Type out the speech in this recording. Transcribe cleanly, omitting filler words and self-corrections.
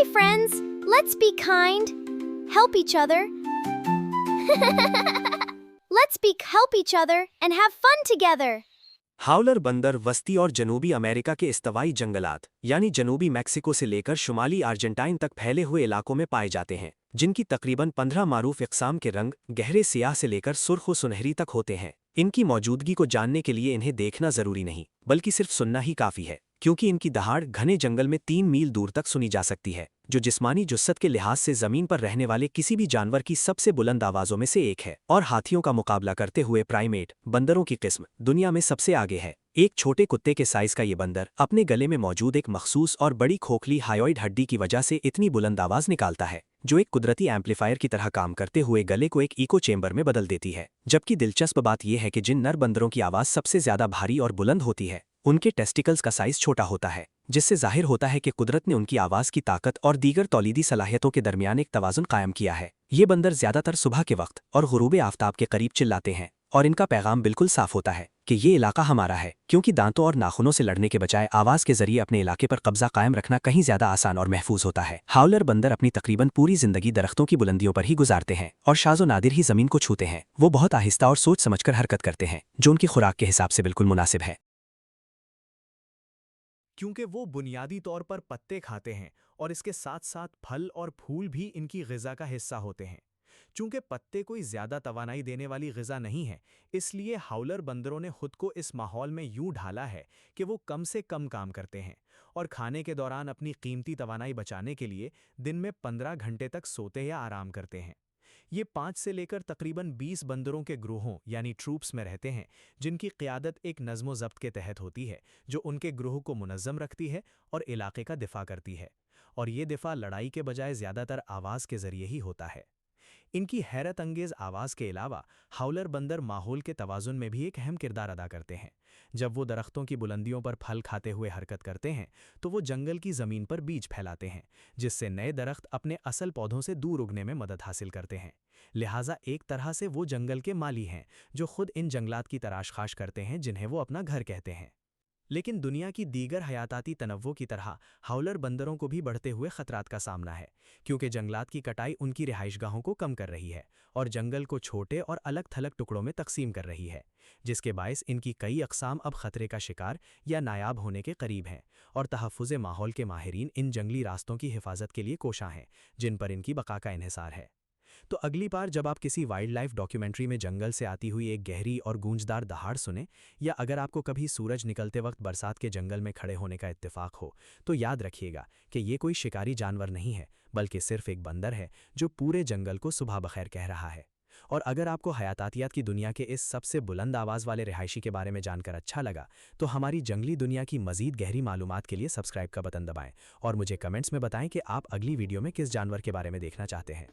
Hi friends, let's be kind. Help each other. help each other and have fun together. Howler बंदर वस्ती और जनूबी America के इस्तवाई जंगलात यानी जनूबी मैक्सिको से लेकर शुमाली अर्जेंटाइन तक फैले हुए इलाकों में पाए जाते हैं, जिनकी तकरीबन 15 मारूफ इक़साम के रंग गहरे सियाह से लेकर सुर्ख व सुनहरी तक होते हैं। इनकी मौजूदगी को जानने के लिए इन्हें देखना जरूरी नहीं, बल्कि सिर्फ सुनना ही काफ़ी है, क्योंकि इनकी दहाड़ घने जंगल में 3 मील दूर तक सुनी जा सकती है, जो जिस्मानी जुस्सत के लिहाज से ज़मीन पर रहने वाले किसी भी जानवर की सबसे बुलंद आवाज़ों में से एक है। और हाथियों का मुकाबला करते हुए प्राइमेट बंदरों की किस्म दुनिया में सबसे आगे है। एक छोटे कुत्ते के साइज का ये बंदर अपने गले में मौजूद एक मखसूस और बड़ी खोखली हायोइड हड्डी की वजह से इतनी बुलंद आवाज़ निकालता है, जो एक कुदरती एम्पलीफायर की तरह काम करते हुए गले को एक इको चेंबर में बदल देती है। जबकि दिलचस्प बात यह है कि जिन नर बंदरों की आवाज़ सबसे ज़्यादा भारी और बुलंद होती है, उनके टेस्टिकल्स का साइज छोटा होता है, जिससे जाहिर होता है कि कुदरत ने उनकी आवाज़ की ताकत और दीगर तौलीदी सलाहियतों के दरमियान एक तवाज़ुन कायम किया है। ये बंदर ज़्यादातर सुबह के वक्त और गुरूब आफताब के करीब चिल्लाते हैं, और इनका पैगाम बिल्कुल साफ होता है कि ये इलाका हमारा है, क्योंकि दांतों और नाखूनों से लड़ने के बजाय आवाज़ के जरिए अपने इलाके पर कब्जा कायम रखना कहीं ज़्यादा आसान और महफूज होता है। हाउलर बंदर अपनी तकरीबन पूरी जिंदगी दरख्तों की बुलंदियों पर ही गुजारते हैं और शाज़ो नादिर ही ज़मीन को छूते हैं। वो बहुत आहिस्ता और सोच समझकर हरकत करते हैं, जो उनकी खुराक के हिसाब से बिल्कुल मुनासिब है। क्योंकि वो बुनियादी तौर पर पत्ते खाते हैं और इसके साथ साथ फल और फूल भी इनकी ग़िज़ा का हिस्सा होते हैं। चूंकि पत्ते कोई ज़्यादा तवानाई देने वाली ग़िज़ा नहीं है, इसलिए हाउलर बंदरों ने खुद को इस माहौल में यूं ढाला है कि वो कम से कम काम करते हैं और खाने के दौरान अपनी कीमती तवानाई बचाने के लिए दिन में 15 घंटे तक सोते या आराम करते हैं। ये 5 से लेकर तकरीबन 20 बंदरों के ग्रोहों यानी ट्रूप्स में रहते हैं, जिनकी क़ियादत एक नज़्म-ओ-ज़ब्त के तहत होती है, जो उनके ग्रोह को मुनज़्ज़म रखती है और इलाके का दिफ़ा करती है। और ये दिफ़ा लड़ाई के बजाय ज़्यादातर आवाज़ के ज़रिए ही होता है। इनकी हैरत अंगेज़ आवाज़ के अलावा हाउलर बंदर माहौल के तवाज़ुन में भी एक अहम किरदार अदा करते हैं। जब वो दरख्तों की बुलंदियों पर फल खाते हुए हरकत करते हैं, तो वो जंगल की ज़मीन पर बीज फैलाते हैं, जिससे नए दरख्त अपने असल पौधों से दूर उगने में मदद हासिल करते हैं। लिहाजा एक तरह से वो जंगल के माली हैं, जो खुद इन जंगलात की तराश करते हैं जिन्हें वो अपना घर कहते हैं। लेकिन दुनिया की दीगर हयाताती तनव्वो की तरह हाउलर बंदरों को भी बढ़ते हुए खतरात का सामना है, क्योंकि जंगलात की कटाई उनकी रिहाइशगाहों को कम कर रही है और जंगल को छोटे और अलग थलग टुकड़ों में तकसीम कर रही है, जिसके बायस इनकी कई अक़साम अब ख़तरे का शिकार या नायाब होने के करीब हैं। और तहफ़्फ़ुज़ माहौल के माहिरीन इन जंगली रास्तों की हिफाजत के लिए कोशां हैं, जिन पर इनकी बका का इन्हिसार है। तो अगली बार जब आप किसी वाइल्ड लाइफ डॉक्यूमेंट्री में जंगल से आती हुई एक गहरी और गूंजदार दहाड़ सुने, या अगर आपको कभी सूरज निकलते वक्त बरसात के जंगल में खड़े होने का इत्तेफाक हो, तो याद रखिएगा कि ये कोई शिकारी जानवर नहीं है, बल्कि सिर्फ एक बंदर है जो पूरे जंगल को सुबह बखैर कह रहा है। और अगर आपको हयातातियात की दुनिया के इस सबसे बुलंद आवाज़ वाले रिहायशी के बारे में जानकर अच्छा लगा, तो हमारी जंगली दुनिया की मज़ीद गहरी मालूमात के लिए सब्सक्राइब का बटन दबाएं और मुझे कमेंट्स में बताएं कि आप अगली वीडियो में किस जानवर के बारे में देखना चाहते हैं।